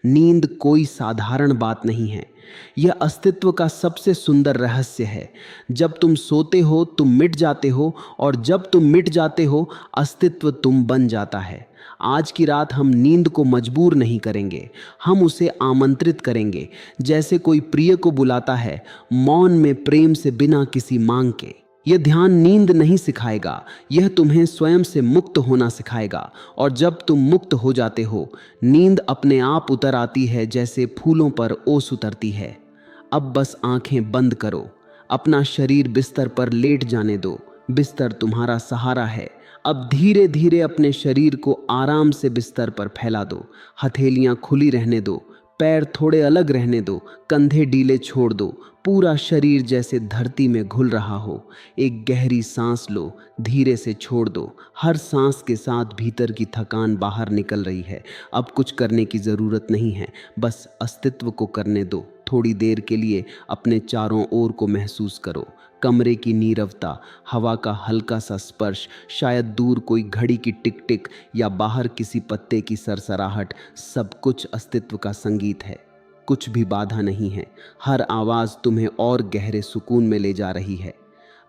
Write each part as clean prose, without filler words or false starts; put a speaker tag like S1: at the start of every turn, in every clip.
S1: नींद कोई साधारण बात नहीं है। यह अस्तित्व का सबसे सुंदर रहस्य है। जब तुम सोते हो तुम मिट जाते हो, और जब तुम मिट जाते हो अस्तित्व तुम बन जाता है। आज की रात हम नींद को मजबूर नहीं करेंगे, हम उसे आमंत्रित करेंगे, जैसे कोई प्रिय को बुलाता है, मौन में प्रेम से, बिना किसी मांग के। यह ध्यान नींद नहीं सिखाएगा, यह तुम्हें स्वयं से मुक्त होना सिखाएगा। और जब तुम मुक्त हो जाते हो, नींद अपने आप उतर आती है, जैसे फूलों पर ओस उतरती है। अब बस आंखें बंद करो, अपना शरीर बिस्तर पर लेट जाने दो। बिस्तर तुम्हारा सहारा है। अब धीरे धीरे अपने शरीर को आराम से बिस्तर पर फैला दो। हथेलियां खुली रहने दो, पैर थोड़े अलग रहने दो, कंधे ढीले छोड़ दो। पूरा शरीर जैसे धरती में घुल रहा हो। एक गहरी सांस लो, धीरे से छोड़ दो। हर सांस के साथ भीतर की थकान बाहर निकल रही है। अब कुछ करने की ज़रूरत नहीं है, बस अस्तित्व को करने दो। थोड़ी देर के लिए अपने चारों ओर को महसूस करो। कमरे की नीरवता, हवा का हल्का सा स्पर्श, शायद दूर कोई घड़ी की टिक टिक या बाहर किसी पत्ते की सरसराहट, सब कुछ अस्तित्व का संगीत है। कुछ भी बाधा नहीं है। हर आवाज़ तुम्हें और गहरे सुकून में ले जा रही है।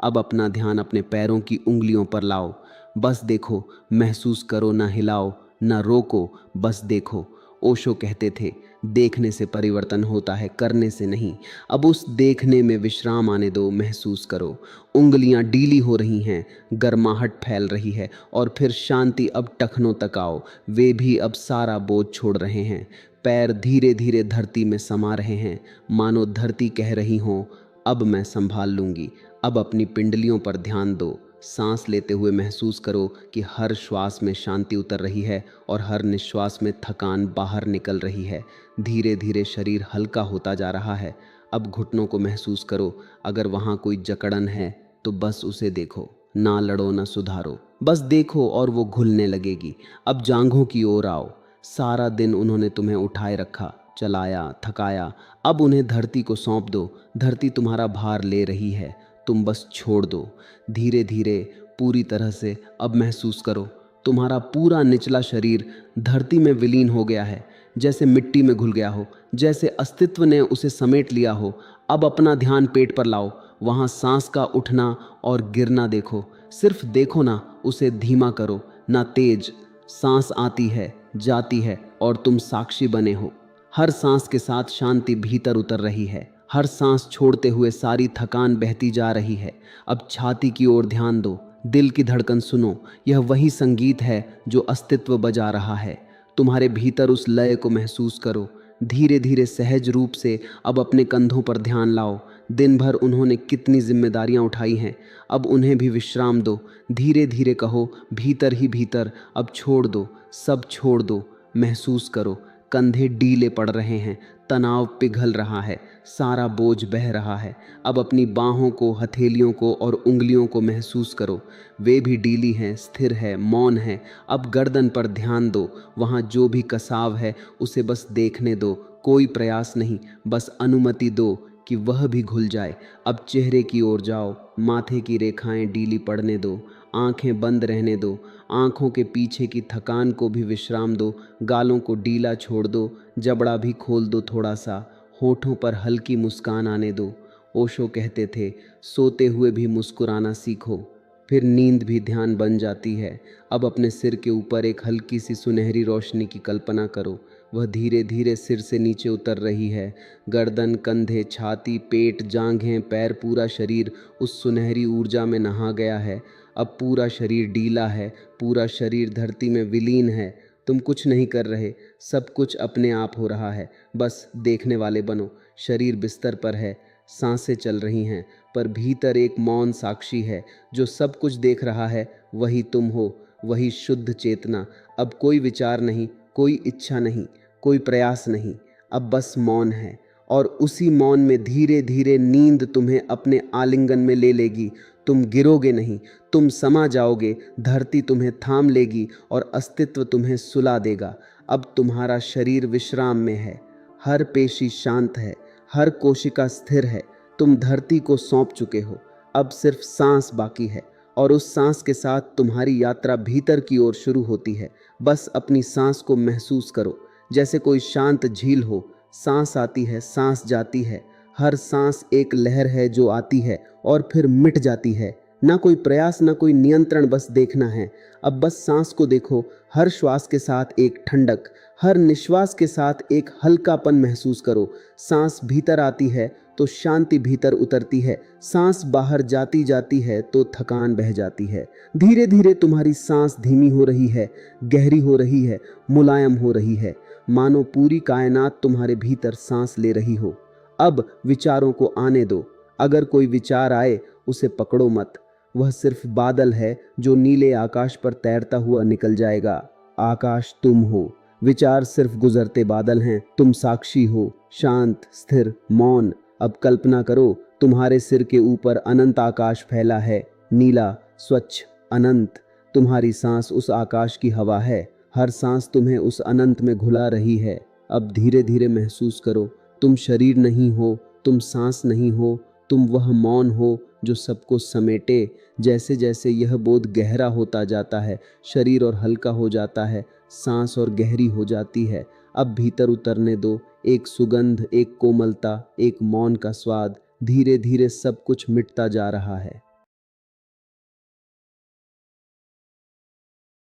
S1: अब अपना ध्यान अपने पैरों की उंगलियों पर लाओ। बस देखो, महसूस करो, ना हिलाओ ना रोको, बस देखो। ओशो कहते थे, देखने से परिवर्तन होता है, करने से नहीं। अब उस देखने में विश्राम आने दो, महसूस करो। उंगलियां ढीली हो रही हैं, गर्माहट फैल रही है, और फिर शांति। अब टखनों तक आओ, वे भी अब सारा बोझ छोड़ रहे हैं। पैर धीरे धीरे धरती में समा रहे हैं, मानो धरती कह रही हो, अब मैं संभाल लूंगी। अब अपनी पिंडलियों पर ध्यान दो। सांस लेते हुए महसूस करो कि हर श्वास में शांति उतर रही है, और हर निश्वास में थकान बाहर निकल रही है। धीरे धीरे शरीर हल्का होता जा रहा है। अब घुटनों को महसूस करो। अगर वहाँ कोई जकड़न है तो बस उसे देखो, ना लड़ो ना सुधारो, बस देखो और वो घुलने लगेगी। अब जांघों की ओर आओ। सारा दिन उन्होंने तुम्हें उठाए रखा, चलाया, थकाया। अब उन्हें धरती को सौंप दो। धरती तुम्हारा भार ले रही है, तुम बस छोड़ दो। धीरे धीरे, पूरी तरह से अब महसूस करो, तुम्हारा पूरा निचला शरीर धरती में विलीन हो गया है, जैसे मिट्टी में घुल गया हो, जैसे अस्तित्व ने उसे समेट लिया हो। अब अपना ध्यान पेट पर लाओ। वहाँ सांस का उठना और गिरना देखो। सिर्फ देखो ना, उसे धीमा करो, ना तेज। सांस आती है, जाती है, और तुम साक्षी बने हो। हर सांस के साथ शांति भीतर उतर रही है। हर सांस छोड़ते हुए सारी थकान बहती जा रही है। अब छाती की ओर ध्यान दो, दिल की धड़कन सुनो। यह वही संगीत है जो अस्तित्व बजा रहा है। तुम्हारे भीतर उस लय को महसूस करो। धीरे धीरे, सहज रूप से अब अपने कंधों पर ध्यान लाओ। दिन भर उन्होंने कितनी जिम्मेदारियां उठाई हैं, अब उन्हें भी विश्राम दो। धीरे धीरे कहो, भीतर ही भीतर, अब छोड़ दो, सब छोड़ दो। महसूस करो, कंधे ढीले पड़ रहे हैं, तनाव पिघल रहा है, सारा बोझ बह रहा है। अब अपनी बाहों को, हथेलियों को और उंगलियों को महसूस करो। वे भी ढीली हैं, स्थिर है, मौन है। अब गर्दन पर ध्यान दो। वहाँ जो भी कसाव है उसे बस देखने दो। कोई प्रयास नहीं, बस अनुमति दो कि वह भी घुल जाए। अब चेहरे की ओर जाओ। माथे की रेखाएं ढीली पड़ने दो, आंखें बंद रहने दो। आंखों के पीछे की थकान को भी विश्राम दो। गालों को ढीला छोड़ दो, जबड़ा भी खोल दो थोड़ा सा। होठों पर हल्की मुस्कान आने दो। ओशो कहते थे, सोते हुए भी मुस्कुराना सीखो, फिर नींद भी ध्यान बन जाती है। अब अपने सिर के ऊपर एक हल्की सी सुनहरी रोशनी की कल्पना करो। वह धीरे धीरे सिर से नीचे उतर रही है। गर्दन, कंधे, छाती, पेट, जांघें, पैर, पूरा शरीर उस सुनहरी ऊर्जा में नहा गया है। अब पूरा शरीर ढीला है, पूरा शरीर धरती में विलीन है। तुम कुछ नहीं कर रहे, सब कुछ अपने आप हो रहा है। बस देखने वाले बनो। शरीर बिस्तर पर है, सांसें चल रही हैं, पर भीतर एक मौन साक्षी है जो सब कुछ देख रहा है। वही तुम हो, वही शुद्ध चेतना। अब कोई विचार नहीं, कोई इच्छा नहीं, कोई प्रयास नहीं, अब बस मौन है। और उसी मौन में धीरे धीरे नींद तुम्हें अपने आलिंगन में ले लेगी। तुम गिरोगे नहीं, तुम समा जाओगे। धरती तुम्हें थाम लेगी और अस्तित्व तुम्हें सुला देगा। अब तुम्हारा शरीर विश्राम में है, हर पेशी शांत है, हर कोशिका स्थिर है। तुम धरती को सौंप चुके हो, अब सिर्फ सांस बाकी है, और उस सांस के साथ तुम्हारी यात्रा भीतर की ओर शुरू होती है। बस अपनी सांस को महसूस करो, जैसे कोई शांत झील हो। सांस आती है, सांस जाती है, हर सांस एक लहर है जो आती है और फिर मिट जाती है। ना कोई प्रयास, ना कोई नियंत्रण, बस देखना है। अब बस सांस को देखो, हर श्वास के साथ एक ठंडक, हर निश्वास के साथ एक हल्कापन महसूस करो। सांस भीतर आती है तो शांति भीतर उतरती है, सांस बाहर जाती जाती है तो थकान बह जाती है। धीरे धीरे तुम्हारी सांस धीमी हो रही है, गहरी हो रही है, मुलायम हो रही है, मानो पूरी कायनात तुम्हारे भीतर सांस ले रही हो। अब विचारों को आने दो। अगर कोई विचार आए उसे पकड़ो मत, वह सिर्फ बादल है जो नीले आकाश पर तैरता हुआ निकल जाएगा। आकाश तुम हो, विचार सिर्फ गुजरते बादल हैं, तुम साक्षी हो, शांत, स्थिर, मौन। अब कल्पना करो, तुम्हारे सिर के ऊपर अनंत आकाश फैला है, नीला, स्वच्छ, अनंत। तुम्हारी सांस उस आकाश की हवा है, हर सांस तुम्हें उस अनंत में घुला रही है। अब धीरे धीरे महसूस करो, तुम शरीर नहीं हो, तुम सांस नहीं हो, तुम वह मौन हो जो सबको समेटे। जैसे जैसे यह बोध गहरा होता जाता है, शरीर और हल्का हो जाता है, सांस और गहरी हो जाती है। अब भीतर उतरने दो, एक सुगंध, एक कोमलता, एक मौन का स्वाद। धीरे धीरे सब कुछ मिटता जा रहा है।